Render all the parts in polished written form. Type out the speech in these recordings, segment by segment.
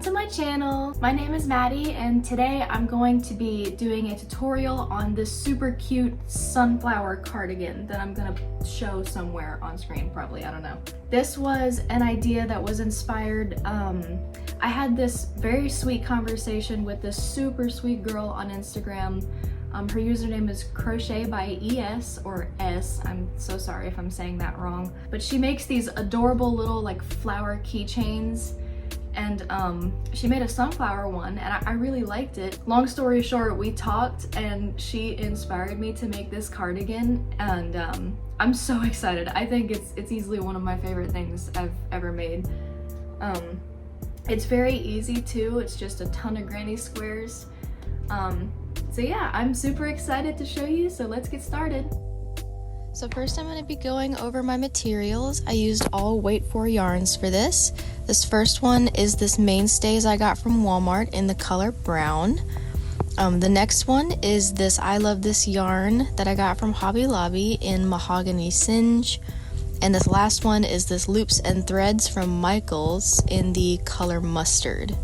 to my channel. My name is Maddie and today I'm going to be doing a tutorial on this super cute sunflower cardigan that I'm gonna show somewhere on screen probably, I don't know. This was an idea that was inspired, I had this very sweet conversation with this super sweet girl on Instagram. Her username is Crochet by ES or S. I'm so sorry if I'm saying that wrong. But she makes these adorable little like flower keychains, and she made a sunflower one and I really liked it. Long story short, we talked and she inspired me to make this cardigan, and I'm so excited. I think it's easily one of my favorite things I've ever made. It's very easy too. It's just a ton of granny squares. So yeah, I'm super excited to show you, so let's get started. So first I'm going to be going over my materials. I used all weight 4 yarns for this. This first one is this mainstays I got from Walmart in the color brown. The next one is this I Love This yarn that I got from Hobby Lobby in mahogany singe. And this last one is this loops and threads from Michaels in the color mustard.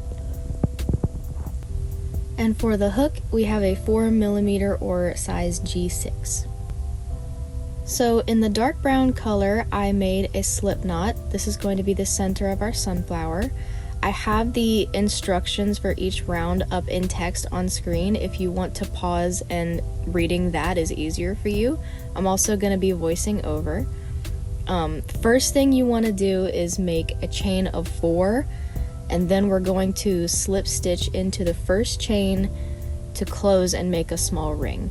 And for the hook, we have a 4mm or size G6. So in the dark brown color, I made a slip knot. This is going to be the center of our sunflower. I have the instructions for each round up in text on screen if you want to pause and reading that is easier for you. I'm also going to be voicing over. First thing you want to do is make a chain of 4, and then we're going to slip stitch into the first chain to close and make a small ring.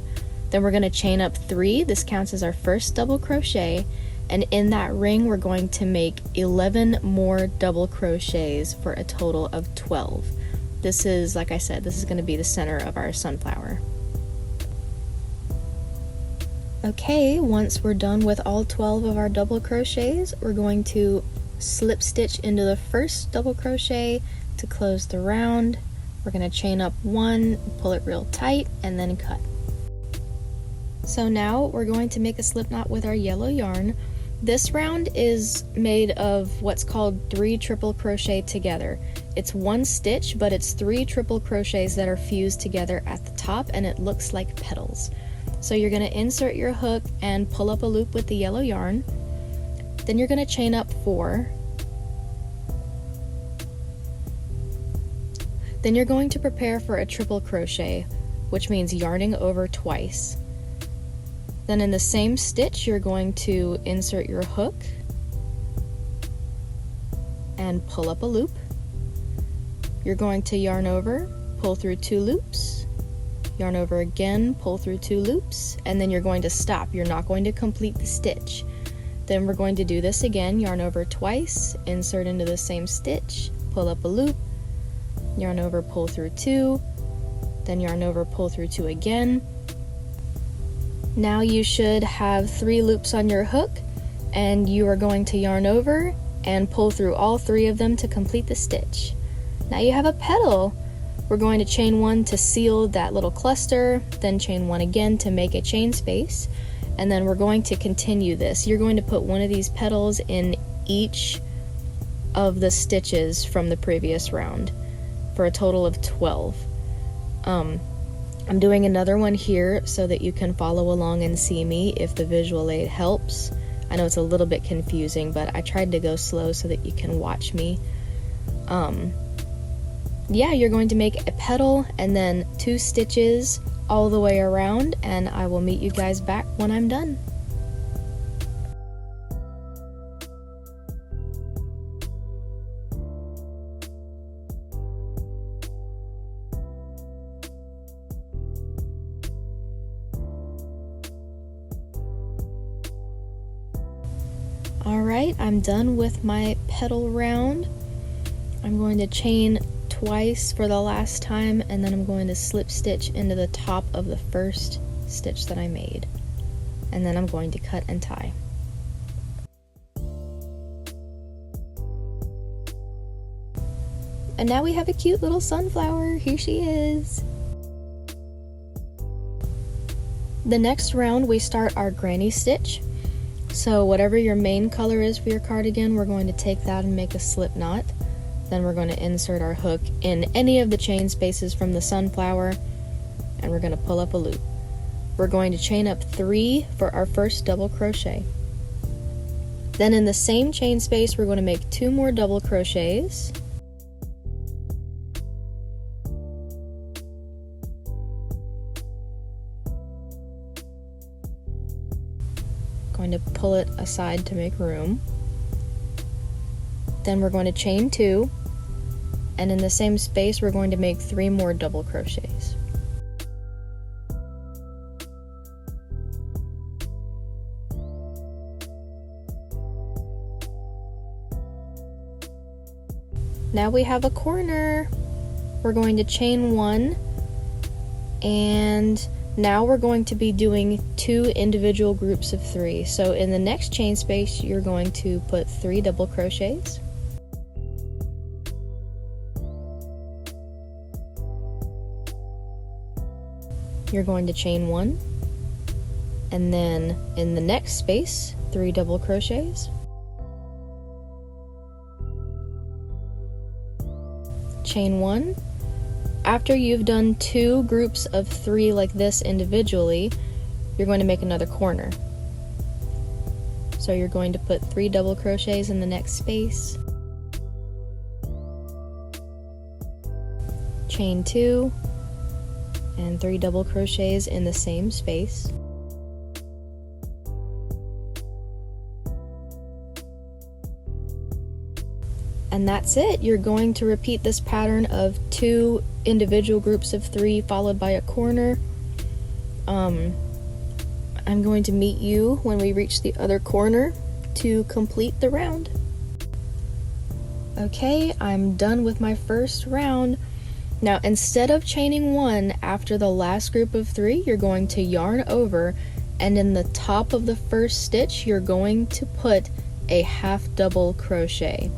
Then we're going to chain up 3. This counts as our first double crochet, and in that ring we're going to make 11 more double crochets for a total of 12. This is, like I said, this is going to be the center of our sunflower. Okay, once we're done with all 12 of our double crochets, we're going to slip stitch into the first double crochet to close the round. We're going to chain up 1, pull it real tight, and then cut. So now we're going to make a slip knot with our yellow yarn. This round is made of what's called 3 triple crochet together. It's 1 stitch, but it's 3 triple crochets that are fused together at the top, and it looks like petals. So you're going to insert your hook and pull up a loop with the yellow yarn. Then you're going to chain up 4. Then you're going to prepare for a triple crochet, which means yarning over twice. Then in the same stitch, you're going to insert your hook and pull up a loop. You're going to yarn over, pull through 2 loops, yarn over again, pull through 2 loops, and then you're going to stop. You're not going to complete the stitch. Then we're going to do this again, yarn over twice, insert into the same stitch, pull up a loop, yarn over, pull through 2, then yarn over, pull through 2 again. Now you should have 3 loops on your hook, and you are going to yarn over and pull through all 3 of them to complete the stitch. Now you have a petal. We're going to chain 1 to seal that little cluster, then chain 1 again to make a chain space, and then we're going to continue this. You're going to put one of these petals in each of the stitches from the previous round for a total of 12. I'm doing another one here so that you can follow along and see me if the visual aid helps. I know it's a little bit confusing, but I tried to go slow so that you can watch me. Yeah, you're going to make a petal and then 2 stitches all the way around, and I will meet you guys back when I'm done. Alright, I'm done with my petal round. I'm going to chain twice for the last time, and then I'm going to slip stitch into the top of the first stitch that I made. And then I'm going to cut and tie. And now we have a cute little sunflower. Here she is. The next round we start our granny stitch. So whatever your main color is for your cardigan, we're going to take that and make a slip knot. Then we're going to insert our hook in any of the chain spaces from the sunflower, and we're going to pull up a loop. We're going to chain up 3 for our first double crochet. Then in the same chain space, we're going to make 2 more double crochets. Going to pull it aside to make room. Then we're going to chain 2, and in the same space we're going to make 3 more double crochets. Now we have a corner. We're going to chain 1, and now we're going to be doing 2 individual groups of 3. So in the next chain space, you're going to put 3 double crochets. You're going to chain 1, and then in the next space, 3 double crochets. Chain 1. After you've done 2 groups of 3 like this individually, you're going to make another corner. So you're going to put 3 double crochets in the next space. Chain 2, and 3 double crochets in the same space. And that's it. You're going to repeat this pattern of 2 individual groups of 3 followed by a corner. I'm going to meet you when we reach the other corner to complete the round. Okay, I'm done with my first round. Now, instead of chaining 1 after the last group of 3, you're going to yarn over, and in the top of the first stitch, you're going to put a half double crochet.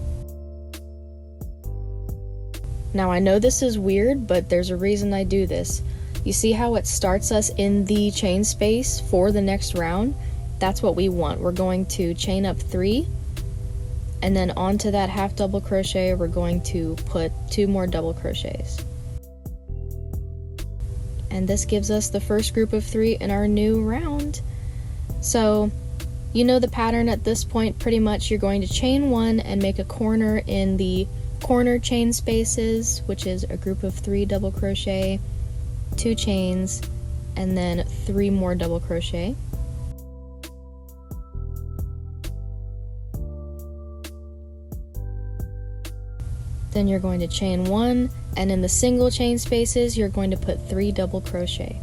Now, I know this is weird, but there's a reason I do this. You see how it starts us in the chain space for the next round? That's what we want. We're going to chain up 3, and then onto that half double crochet, we're going to put 2 more double crochets. And this gives us the first group of 3 in our new round. So, you know the pattern at this point pretty much. You're going to chain 1 and make a corner in the corner chain spaces, which is a group of 3 double crochet, 2 chains, and then 3 more double crochet. Then you're going to chain 1, and in the single chain spaces you're going to put 3 double crochet.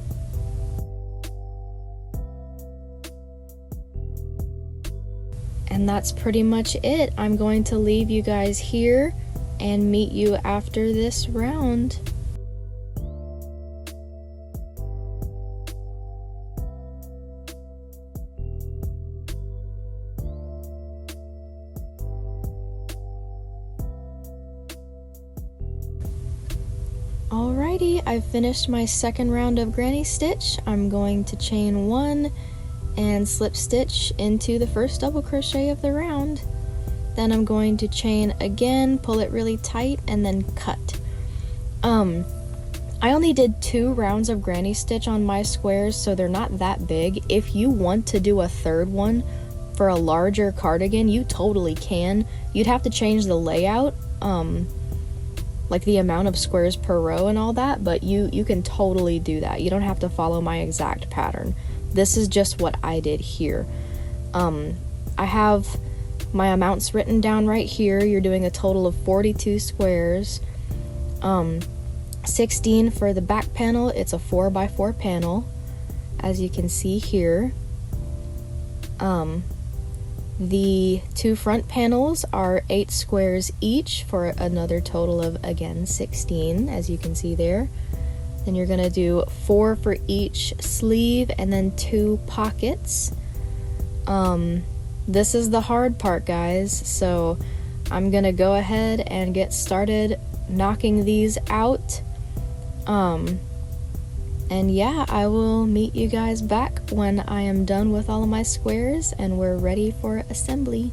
And that's pretty much it. I'm going to leave you guys here and meet you after this round. Alrighty, I've finished my second round of granny stitch. I'm going to chain 1 and slip stitch into the first double crochet of the round. Then I'm going to chain again, pull it really tight, and then cut. I only did 2 rounds of granny stitch on my squares, so they're not that big. If you want to do a third one for a larger cardigan, you totally can. You'd have to change the layout, like the amount of squares per row and all that, but you can totally do that. You don't have to follow my exact pattern. This is just what I did here. I have my amounts written down right here. You're doing a total of 42 squares, 16 for the back panel. It's a 4x4 panel, as you can see here. The 2 front panels are 8 squares each for another total of, again, 16, as you can see there. Then you're gonna do 4 for each sleeve and then 2 pockets. This is the hard part, guys, so I'm gonna go ahead and get started knocking these out. And yeah, I will meet you guys back when I am done with all of my squares and we're ready for assembly.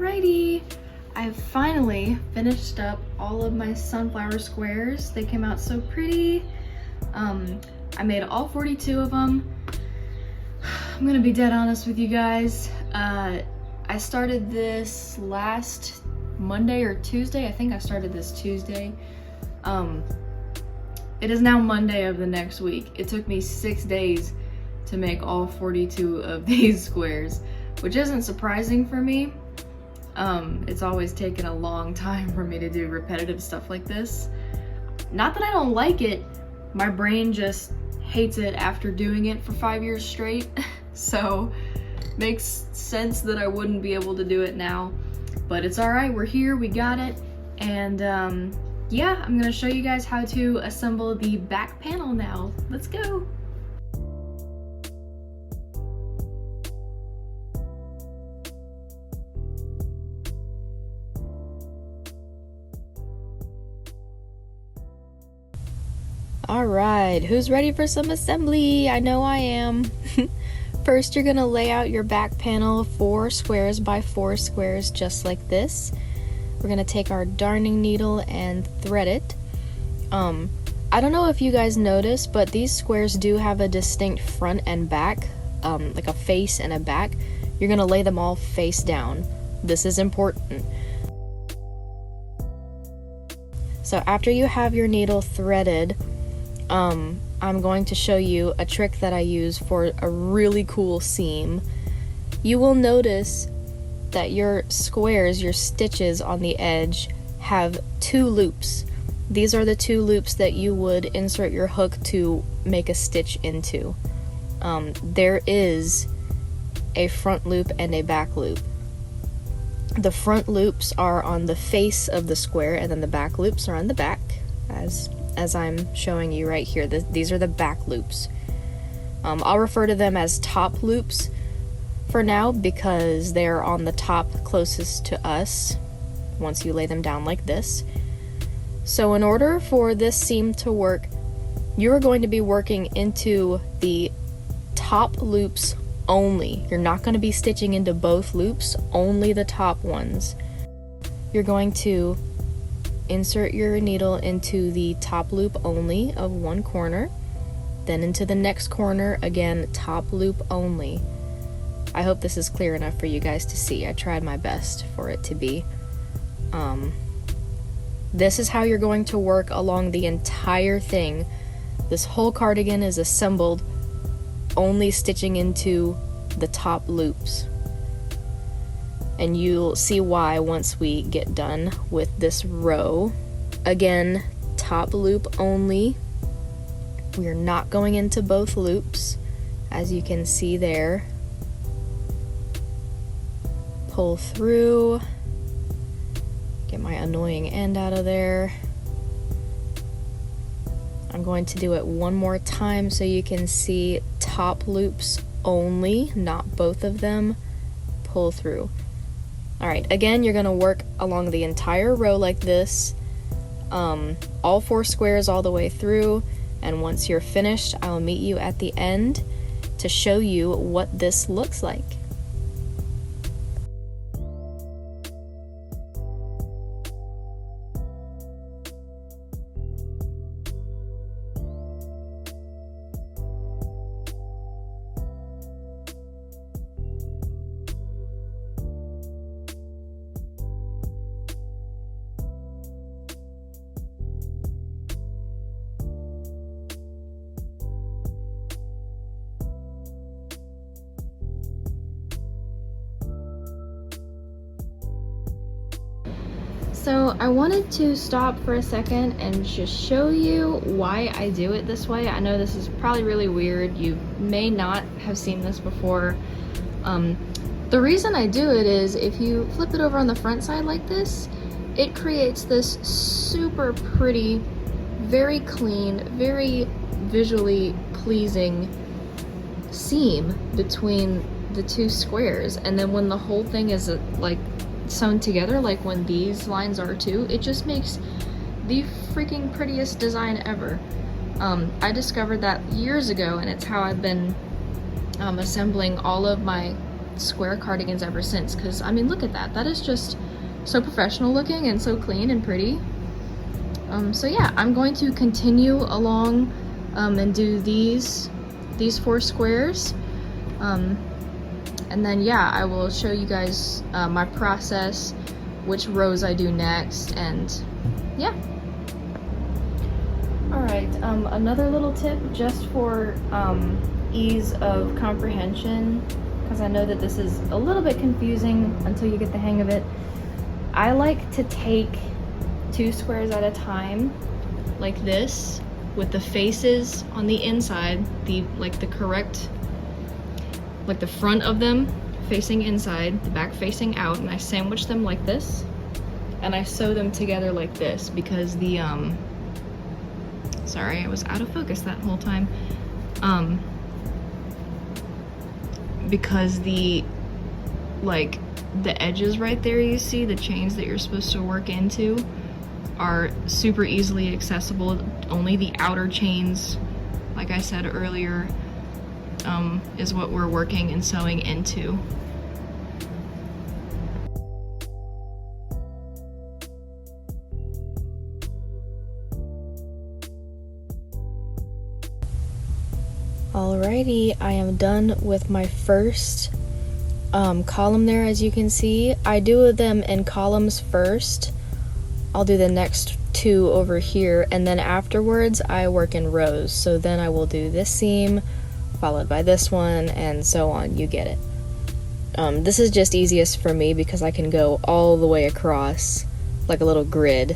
Alrighty, I've finally finished up all of my sunflower squares. They came out so pretty. I made all 42 of them. I'm gonna be dead honest with you guys. I started this last Monday or Tuesday. I think I started this Tuesday. It is now Monday of the next week. It took me 6 days to make all 42 of these squares, which isn't surprising for me. It's always taken a long time for me to do repetitive stuff like this. Not that I don't like it, my brain just hates it after doing it for 5 years straight. So makes sense that I wouldn't be able to do it now, but it's all right, we're here, we got it. And yeah, I'm gonna show you guys how to assemble the back panel now. Let's go. All right, who's ready for some assembly? I know I am. First, you're gonna lay out your back panel 4 squares by 4 squares, just like this. We're gonna take our darning needle and thread it. I don't know if you guys noticed, but these squares do have a distinct front and back, like a face and a back. You're gonna lay them all face down. This is important. So after you have your needle threaded, I'm going to show you a trick that I use for a really cool seam. You will notice that your squares, your stitches on the edge, have 2 loops. These are the 2 loops that you would insert your hook to make a stitch into. There is a front loop and a back loop. The front loops are on the face of the square, and then the back loops are on the back, as I'm showing you right here. These are the back loops. I'll refer to them as top loops for now because they're on the top closest to us once you lay them down like this. So in order for this seam to work, you're going to be working into the top loops only. You're not going to be stitching into both loops, only the top ones. You're going to insert your needle into the top loop only of one corner, then into the next corner, again, top loop only. I hope this is clear enough for you guys to see. I tried my best for it to be. This is how you're going to work along the entire thing. This whole cardigan is assembled only stitching into the top loops. And you'll see why once we get done with this row. Again, top loop only. We are not going into both loops, as you can see there. Pull through. Get my annoying end out of there. I'm going to do it one more time so you can see top loops only, not both of them. Pull through. Alright, again, you're going to work along the entire row like this, all 4 squares all the way through, and once you're finished, I'll meet you at the end to show you what this looks like. So I wanted to stop for a second and just show you why I do it this way. I know this is probably really weird. You may not have seen this before. The reason I do it is if you flip it over on the front side like this, it creates this super pretty, very clean, very visually pleasing seam between the 2 squares. And then when the whole thing is like sewn together, like when these lines are too, it just makes the freaking prettiest design ever. I discovered that years ago, and it's how I've been assembling all of my square cardigans ever since, because I mean, look at that. That is just so professional looking and so clean and pretty. So yeah, I'm going to continue along and do these 4 squares. And then yeah, I will show you guys my process, which rows I do next, and yeah. Alright, another little tip just for ease of comprehension, because I know that this is a little bit confusing until you get the hang of it. I like to take 2 squares at a time, like this, with the faces on the inside, the correct, like the front of them facing inside, the back facing out, and I sandwich them like this, and I sew them together like this, because the sorry, I was out of focus that whole time. Because the edges right there, you see the chains that you're supposed to work into are super easily accessible. Only the outer chains, like I said earlier, is what we're working and sewing into. Alrighty, I am done with my first column there, as you can see. I do them in columns first. I'll do the next 2 over here, and then afterwards I work in rows. So then I will do this seam, followed by this one, and so on. You get it. This is just easiest for me because I can go all the way across like a little grid.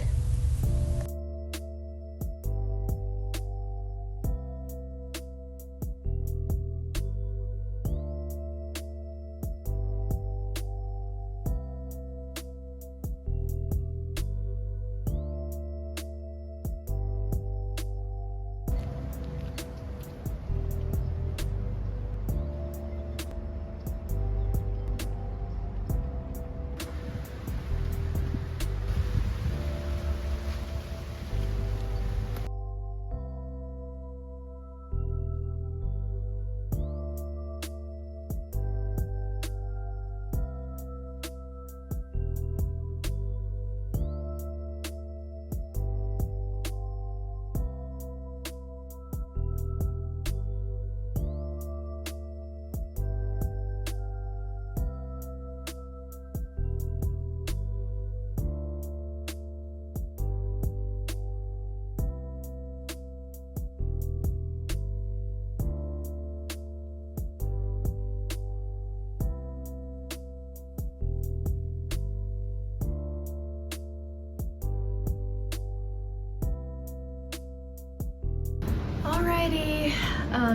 Alrighty,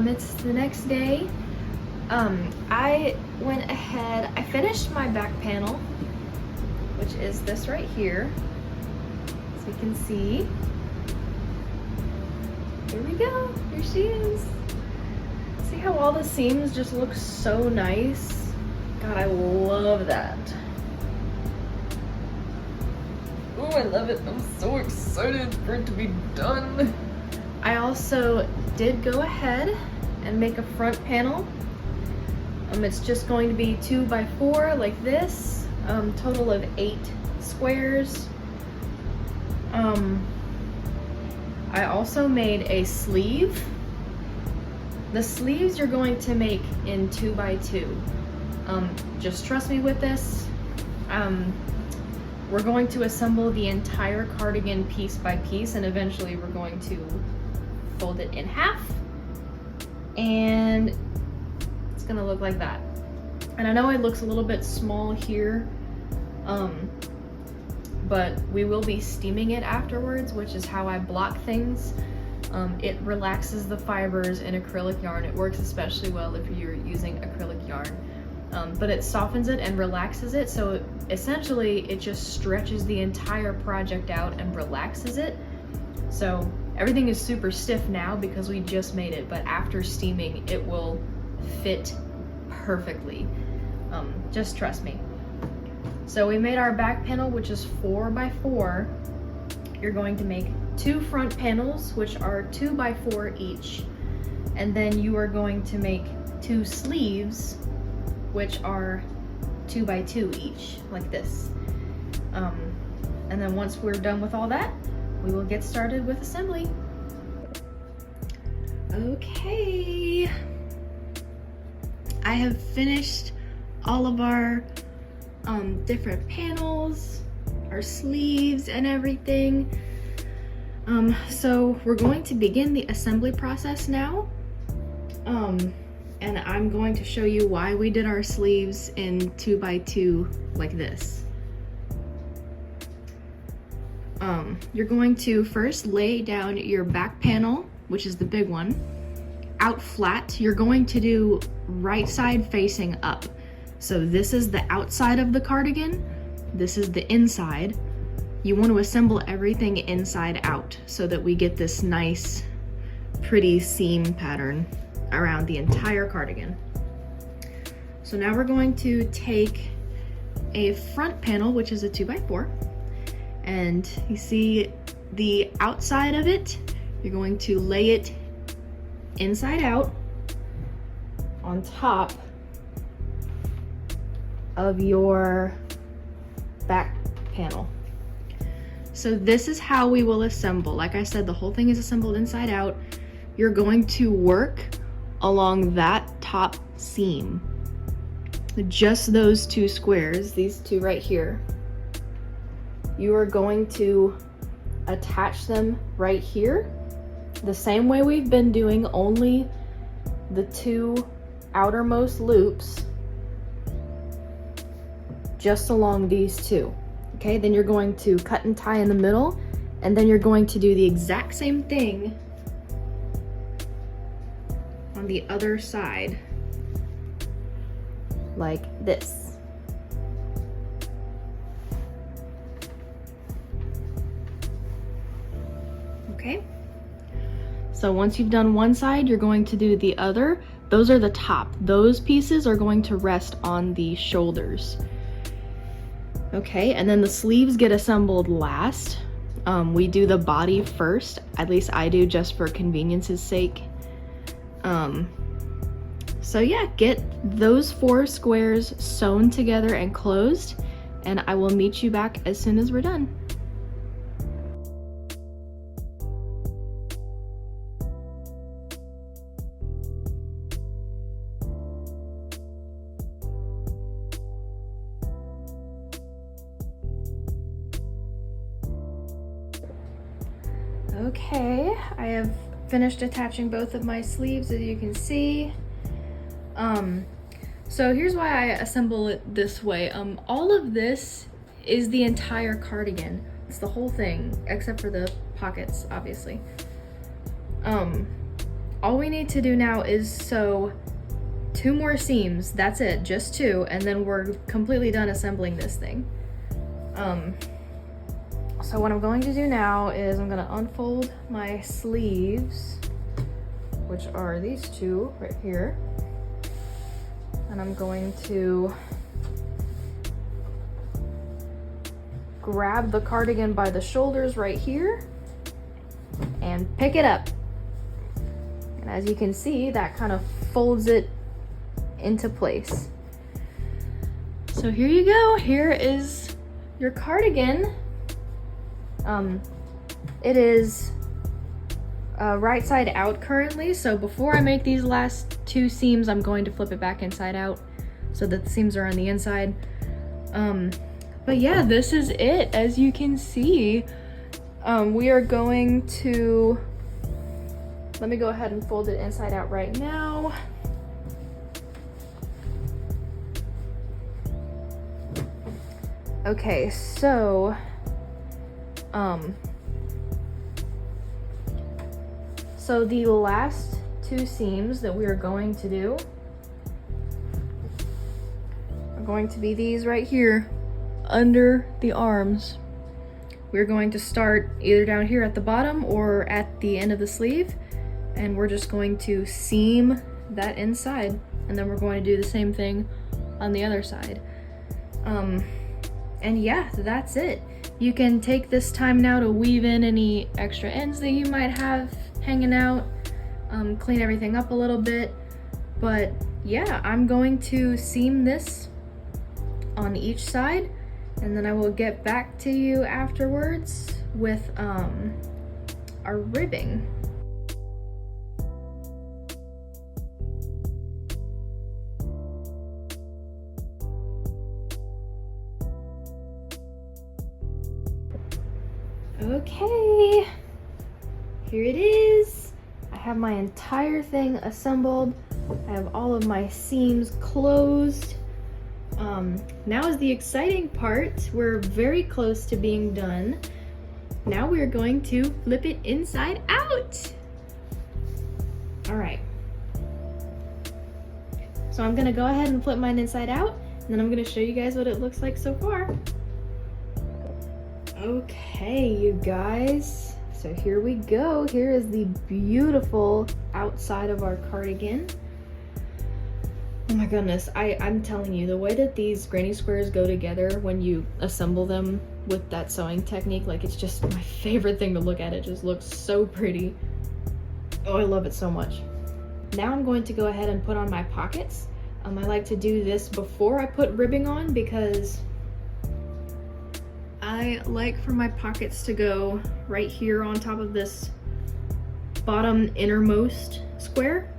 it's the next day. I went ahead, I finished my back panel, which is this right here, so you can see. Here we go, here she is. See how all the seams just look so nice? God, I love that. Oh, I love it. I'm so excited for it to be done. I also did go ahead and make a front panel. It's just going to be 2 by 4 like this, total of 8 squares. I also made a sleeve. The sleeves you're going to make in 2 by 2. Just trust me with this. We're going to assemble the entire cardigan piece by piece, and eventually we're going to fold it in half, and it's gonna look like that. And I know it looks a little bit small here, but we will be steaming it afterwards, which is how I block things. It relaxes the fibers in acrylic yarn. It works especially well if you're using acrylic yarn, but it softens it and relaxes it, so essentially it just stretches the entire project out and relaxes it. So everything is super stiff now because we just made it, but after steaming it will fit perfectly. Just trust me. So we made our back panel, which is 4 by 4. You're going to make 2 front panels, which are 2 by 4 each, and then you are going to make 2 sleeves, which are 2 by 2 each, like this. And then once we're done with all that, we will get started with assembly. Okay, I have finished all of our different panels, our sleeves and everything. So we're going to begin the assembly process now. And I'm going to show you why we did our sleeves in 2 by 2 like this. You're going to first lay down your back panel, which is the big one, out flat. You're going to do right side facing up. So this is the outside of the cardigan, this is the inside. You want to assemble everything inside out so that we get this nice, pretty seam pattern around the entire cardigan. So now we're going to take a front panel, which is a 2 by 4, and you see the outside of it, you're going to lay it inside out on top of your back panel. So this is how we will assemble. Like I said, the whole thing is assembled inside out. You're going to work along that top seam, just those 2 squares, these 2 right here. You are going to attach them right here the same way we've been doing, only the 2 outermost loops just along these 2. Okay, then you're going to cut and tie in the middle, and then you're going to do the exact same thing on the other side, like this. Okay, so once you've done one side, you're going to do the other. Those are the top. Those pieces are going to rest on the shoulders. Okay, and then the sleeves get assembled last. We do the body first, at least I do, just for convenience's sake. So yeah, get those 4 squares sewn together and closed, and I will meet you back as soon as we're done. Okay, I have finished attaching both of my sleeves, as you can see. So here's why I assemble it this way. All of this is the entire cardigan. It's the whole thing, except for the pockets, obviously. All we need to do now is sew 2 more seams. That's it, just 2, and then we're completely done assembling this thing. So what I'm going to do now is I'm going to unfold my sleeves, which are these 2 right here. And I'm going to grab the cardigan by the shoulders right here and pick it up. And as you can see, that kind of folds it into place. So here you go. Here is your cardigan. It is right side out currently, so before I make these last 2 seams, I'm going to flip it back inside out so that the seams are on the inside. But yeah, this is it. As you can see, we are going to, let me go ahead and fold it inside out right now. Okay, so so the last 2 seams that we are going to do are going to be these right here under the arms. We're going to start either down here at the bottom or at the end of the sleeve, and we're just going to seam that inside, and then we're going to do the same thing on the other side. And yeah, that's it. You can take this time now to weave in any extra ends that you might have hanging out, clean everything up a little bit, but yeah, I'm going to seam this on each side, and then I will get back to you afterwards with our ribbing. Okay, here it is. I have my entire thing assembled. I have all of my seams closed. Now is the exciting part. We're very close to being done. Now we're going to flip it inside out. All right. So I'm gonna go ahead and flip mine inside out, and then I'm gonna show you guys what it looks like so far. Okay, you guys, so here we go. Here is the beautiful outside of our cardigan. Oh my goodness, I'm telling you, the way that these granny squares go together when you assemble them with that sewing technique, like, it's just my favorite thing to look at. It just looks so pretty. Oh, I love it so much. Now I'm going to go ahead and put on my pockets. I like to do this before I put ribbing on because I like for my pockets to go right here on top of this bottom innermost square.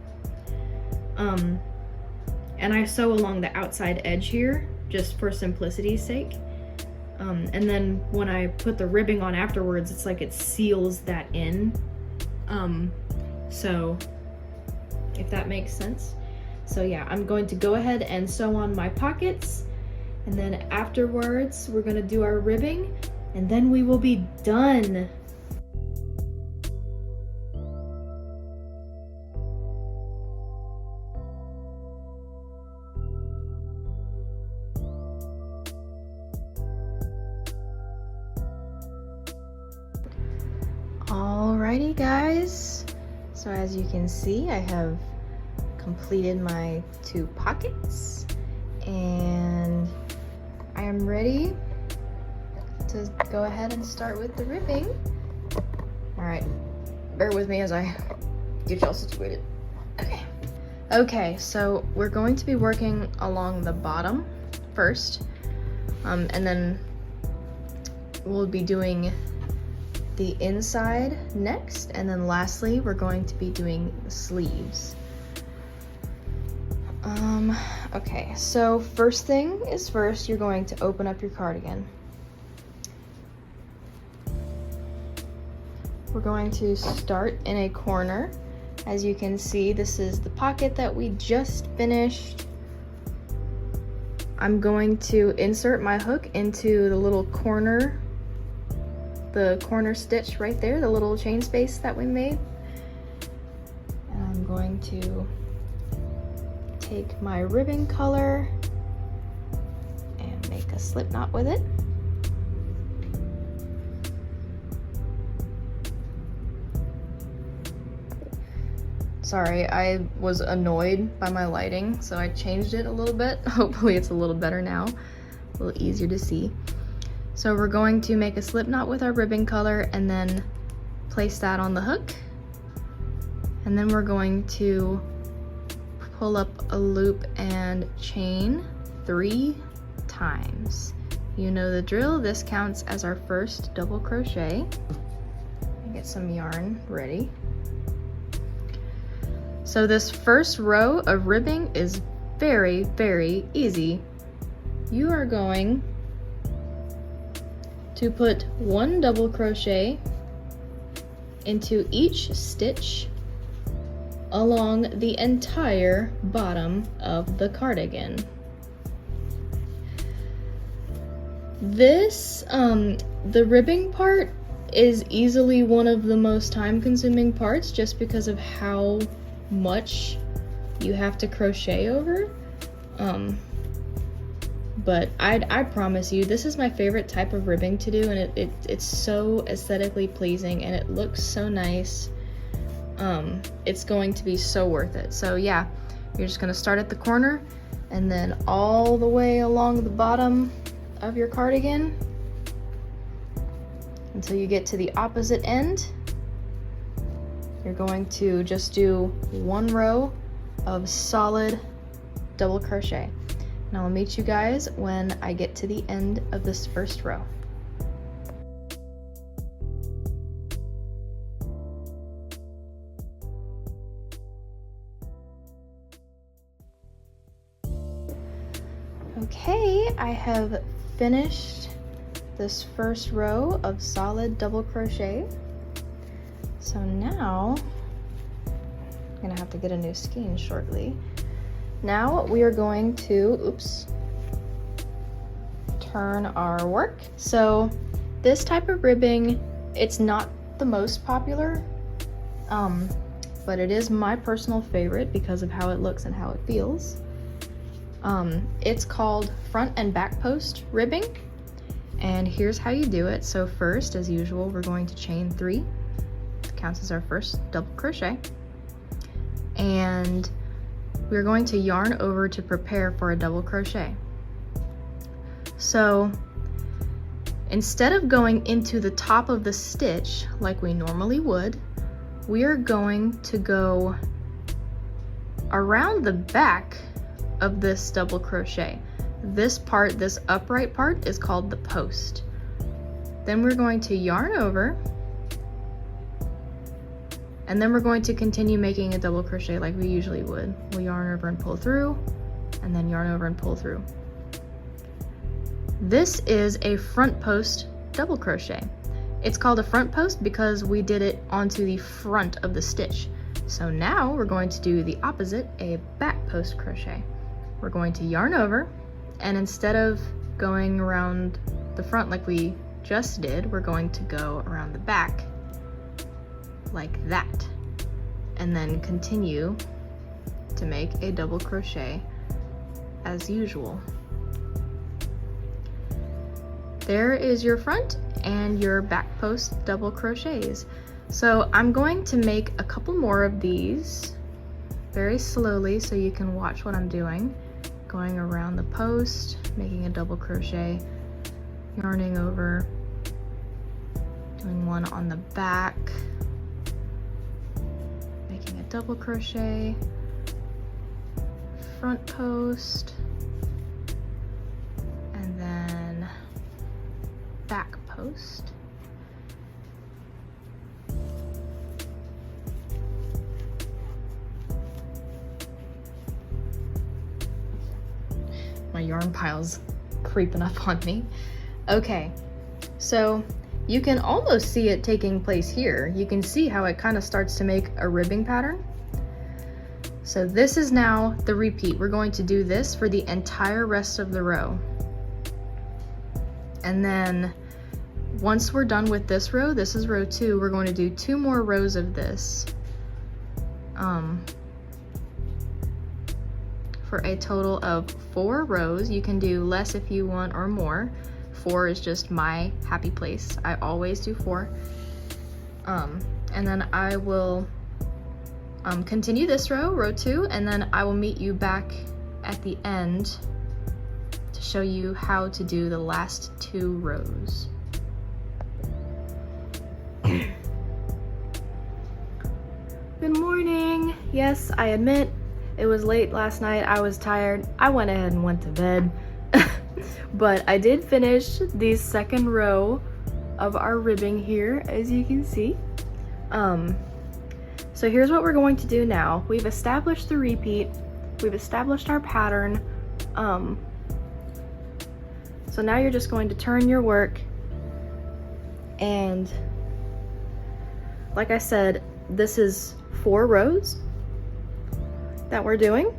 And I sew along the outside edge here just for simplicity's sake. And then when I put the ribbing on afterwards, it's like it seals that in. So if that makes sense. So yeah, I'm going to go ahead and sew on my pockets, and then afterwards we're gonna do our ribbing, and then we will be done. Alrighty guys, so as you can see, I have completed my 2 pockets, and I am ready to go ahead and start with the ribbing. Alright, bear with me as I get y'all situated. Okay, so we're going to be working along the bottom first, and then we'll be doing the inside next, and then lastly we're going to be doing the sleeves. Okay, so first thing is first, you're going to open up your cardigan. We're going to start in a corner. As you can see, this is the pocket that we just finished. I'm going to insert my hook into the little corner, the corner stitch right there, the little chain space that we made. And I'm going to take my ribbon color and make a slip knot with it. Sorry, I was annoyed by my lighting, so I changed it a little bit. Hopefully it's a little better now, a little easier to see. So we're going to make a slip knot with our ribbon color and then place that on the hook. And then we're going to pull up a loop and chain 3 times. You know the drill, this counts as our first double crochet. Get some yarn ready. So this first row of ribbing is very, very easy. You are going to put 1 double crochet into each stitch along the entire bottom of the cardigan. This, the ribbing part is easily one of the most time-consuming parts just because of how much you have to crochet over. But I promise you, this is my favorite type of ribbing to do, and it's so aesthetically pleasing and it looks so nice. It's going to be so worth it. So yeah, you're just gonna start at the corner and then all the way along the bottom of your cardigan until you get to the opposite end. You're going to just do 1 row of solid double crochet. And I'll meet you guys when I get to the end of this first row. Okay, I have finished this first row of solid double crochet. So now, I'm gonna have to get a new skein shortly. Now we are going to, turn our work. So this type of ribbing, it's not the most popular, but it is my personal favorite because of how it looks and how it feels. It's called front and back post ribbing, and here's how you do it. So first, as usual, we're going to chain 3. It counts as our first double crochet, and we're going to yarn over to prepare for a double crochet. So instead of going into the top of the stitch like we normally would, we are going to go around the back of this double crochet. This part, this upright part, is called the post. Then we're going to yarn over, and then we're going to continue making a double crochet like we usually would. We'll yarn over and pull through, and then yarn over and pull through. This is a front post double crochet. It's called a front post because we did it onto the front of the stitch. So now we're going to do the opposite, a back post crochet. We're going to yarn over, and instead of going around the front like we just did, we're going to go around the back like that, and then continue to make a double crochet as usual. There is your front and your back post double crochets. So I'm going to make a couple more of these very slowly so you can watch what I'm doing. Going around the post, making a double crochet, yarning over, doing one on the back, making a double crochet, front post, and then back post. My yarn pile's creeping up on me. Okay, so you can almost see it taking place here. You can see how it kind of starts to make a ribbing pattern. So this is now the repeat. We're going to do this for the entire rest of the row. And then once we're done with this row, this is row 2, we're going to do 2 more rows of this. For a total of 4 rows. You can do less if you want or more. 4 is just my happy place. I always do 4. And then I will continue this row, row 2, and then I will meet you back at the end to show you how to do the last 2 rows. Good morning. Yes, I admit it was late last night. I was tired. I went ahead and went to bed. But I did finish the second row of our ribbing here, as you can see. So here's what we're going to do now. We've established the repeat. We've established our pattern. So now you're just going to turn your work, and like I said, this is 4 rows that we're doing.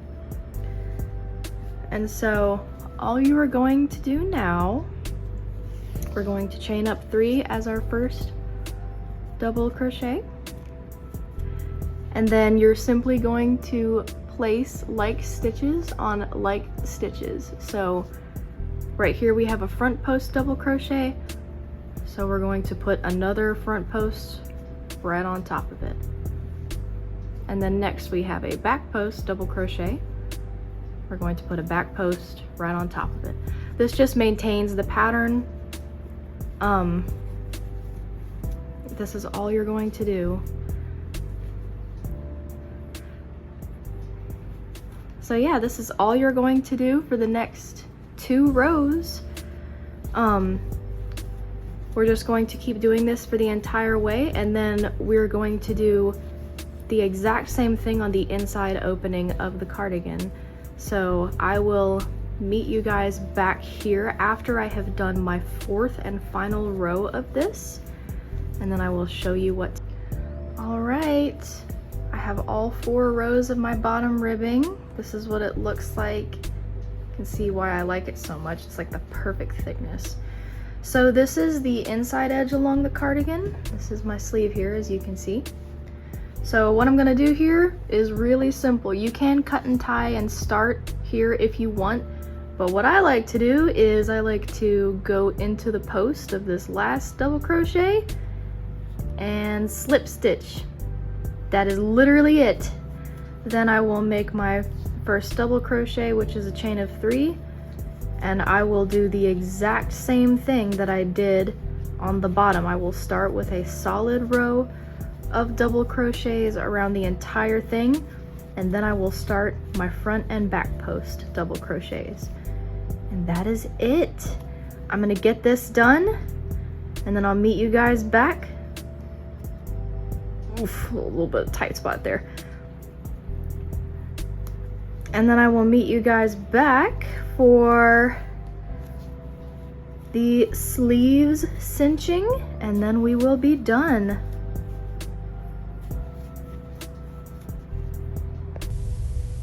And so all you are going to do now, we're going to chain up 3 as our first double crochet, and then you're simply going to place like stitches on like stitches. So right here we have a front post double crochet, so we're going to put another front post right on top of it. And then next we have a back post double crochet. We're going to put a back post right on top of it. This just maintains the pattern. This is all you're going to do. So yeah, this is all you're going to do for the next 2 rows. We're just going to keep doing this for the entire way, and then we're going to do the exact same thing on the inside opening of the cardigan. So I will meet you guys back here after I have done my 4th and final row of this, and then I will show you what. All right, I have all 4 rows of my bottom ribbing. This is what it looks like. You can see why I like it so much. It's like the perfect thickness. So this is the inside edge along the cardigan. This is my sleeve here, as you can see. So what I'm gonna do here is really simple. You can cut and tie and start here if you want, but what I like to do is I like to go into the post of this last double crochet and slip stitch. That is literally it. Then I will make my first double crochet, which is a chain of 3, and I will do the exact same thing that I did on the bottom. I will start with a solid row of double crochets around the entire thing, and then I will start my front and back post double crochets. And that is it. I'm gonna get this done, and then I'll meet you guys back. Oof, a little bit of tight spot there. And then I will meet you guys back for the sleeves cinching, and then we will be done.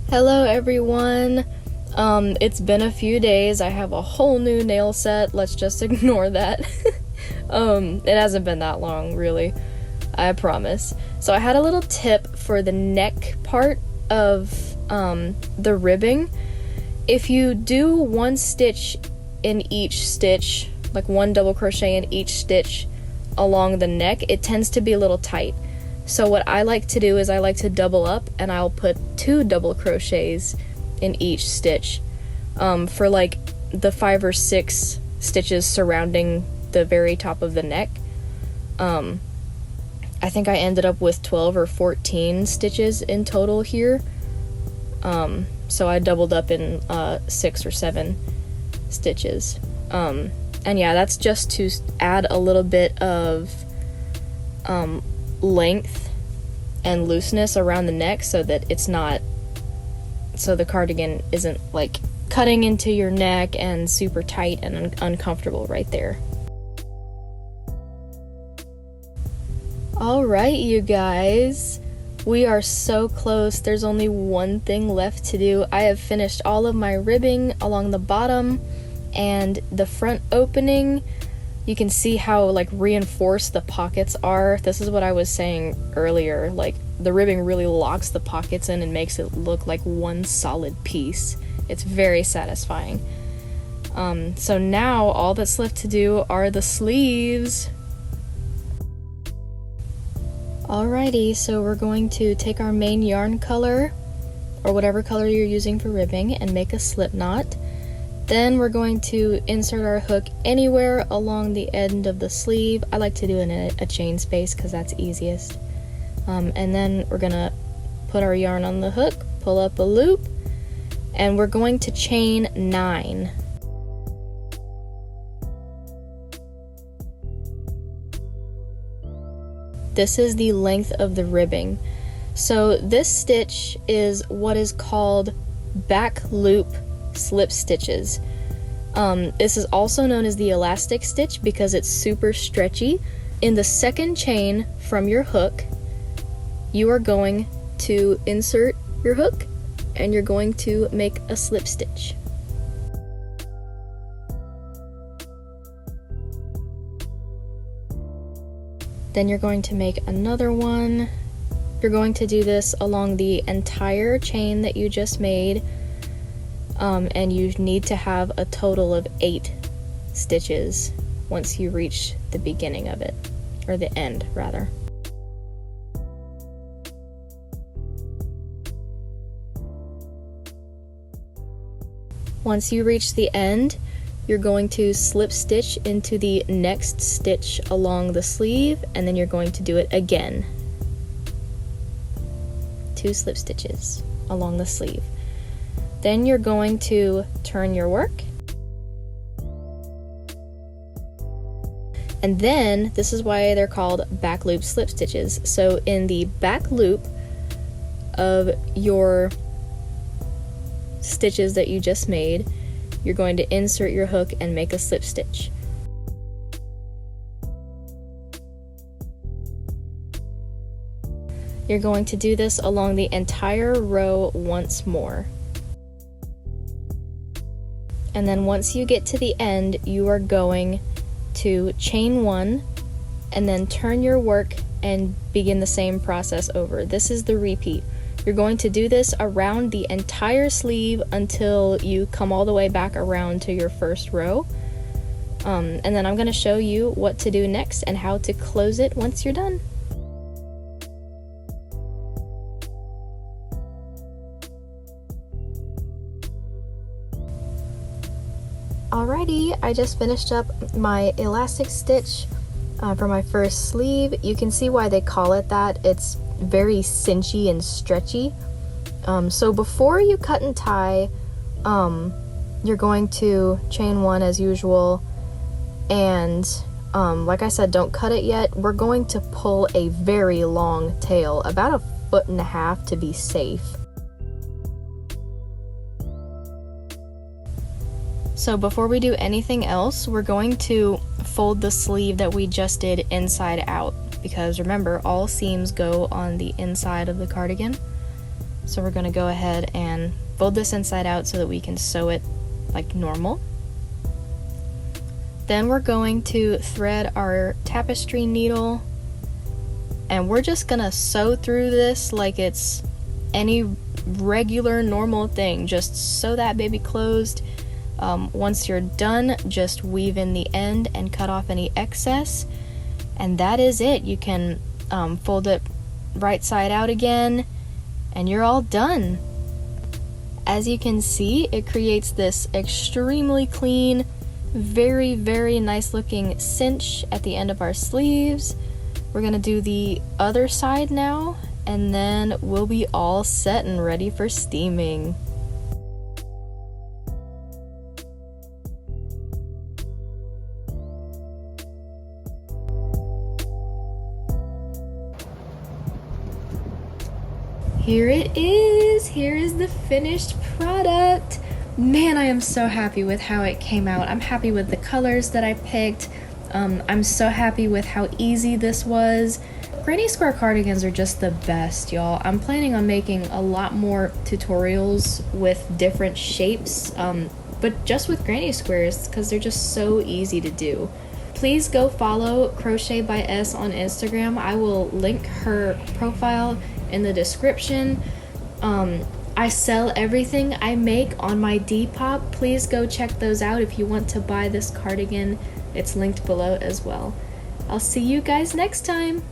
Hello everyone. It's been a few days. I have a whole new nail set. Let's just ignore that. It hasn't been that long, really. I promise. So I had a little tip for the neck part of the ribbing. If you do 1 stitch in each stitch, like 1 double crochet in each stitch along the neck, it tends to be a little tight. So what I like to do is I like to double up, and I'll put 2 double crochets in each stitch for like the 5 or 6 stitches surrounding the very top of the neck. I think I ended up with 12 or 14 stitches in total here. So I doubled up in 6 or 7 stitches. And yeah, that's just to add a little bit of length and looseness around the neck, so that it's not, so the cardigan isn't like cutting into your neck and super tight and uncomfortable right there. All right, you guys. We are so close. There's only one thing left to do. I have finished all of my ribbing along the bottom and the front opening. You can see how like reinforced the pockets are. This is what I was saying earlier. Like the ribbing really locks the pockets in and makes it look like one solid piece. It's very satisfying. So now all that's left to do are the sleeves. Alrighty, so we're going to take our main yarn color, or whatever color you're using for ribbing, and make a slip knot. Then we're going to insert our hook anywhere along the end of the sleeve. I like to do it in a chain space because that's easiest. And then we're gonna put our yarn on the hook, pull up a loop, and we're going to chain 9. This is the length of the ribbing. So this stitch is what is called back loop slip stitches. This is also known as the elastic stitch because it's super stretchy. In the second chain from your hook, you are going to insert your hook and you're going to make a slip stitch. Then you're going to make another one. You're going to do this along the entire chain that you just made, and you need to have a total of 8 stitches once you reach the beginning of it, or the end rather. Once you reach the end, you're going to slip stitch into the next stitch along the sleeve, and then you're going to do it again. 2 slip stitches along the sleeve. Then you're going to turn your work. And then, this is why they're called back loop slip stitches. So in the back loop of your stitches that you just made, you're going to insert your hook and make a slip stitch. You're going to do this along the entire row once more. And then once you get to the end, you are going to chain one and then turn your work and begin the same process over. This is the repeat. You're going to do this around the entire sleeve until you come all the way back around to your first row. And then I'm going to show you what to do next and how to close it once you're done. Alrighty, I just finished up my elastic stitch for my first sleeve. You can see why they call it that. It's very cinchy and stretchy. So before you cut and tie, you're going to chain one as usual, and like I said, don't cut it yet. We're going to pull a very long tail, about 1.5 feet to be safe. So before we do anything else, we're going to fold the sleeve that we just did inside out, because remember, all seams go on the inside of the cardigan. So we're going to go ahead and fold this inside out so that we can sew it like normal. Then we're going to thread our tapestry needle, and we're just going to sew through this like it's any regular normal thing. Just sew that baby closed. Once you're done, just weave in the end and cut off any excess, and that is it. You can fold it right side out again, and you're all done. As you can see, it creates this extremely clean, very, very nice looking cinch at the end of our sleeves. We're gonna do the other side now, and then we'll be all set and ready for steaming. Here it is! Here is the finished product! Man, I am so happy with how it came out. I'm happy with the colors that I picked. I'm so happy with how easy this was. Granny square cardigans are just the best, y'all. I'm planning on making a lot more tutorials with different shapes, but just with granny squares, because they're just so easy to do. Please go follow Crochet by S on Instagram. I will link her profile in the description. I sell everything I make on my Depop. Please go check those out if you want to buy this cardigan. It's linked below as well. I'll see you guys next time.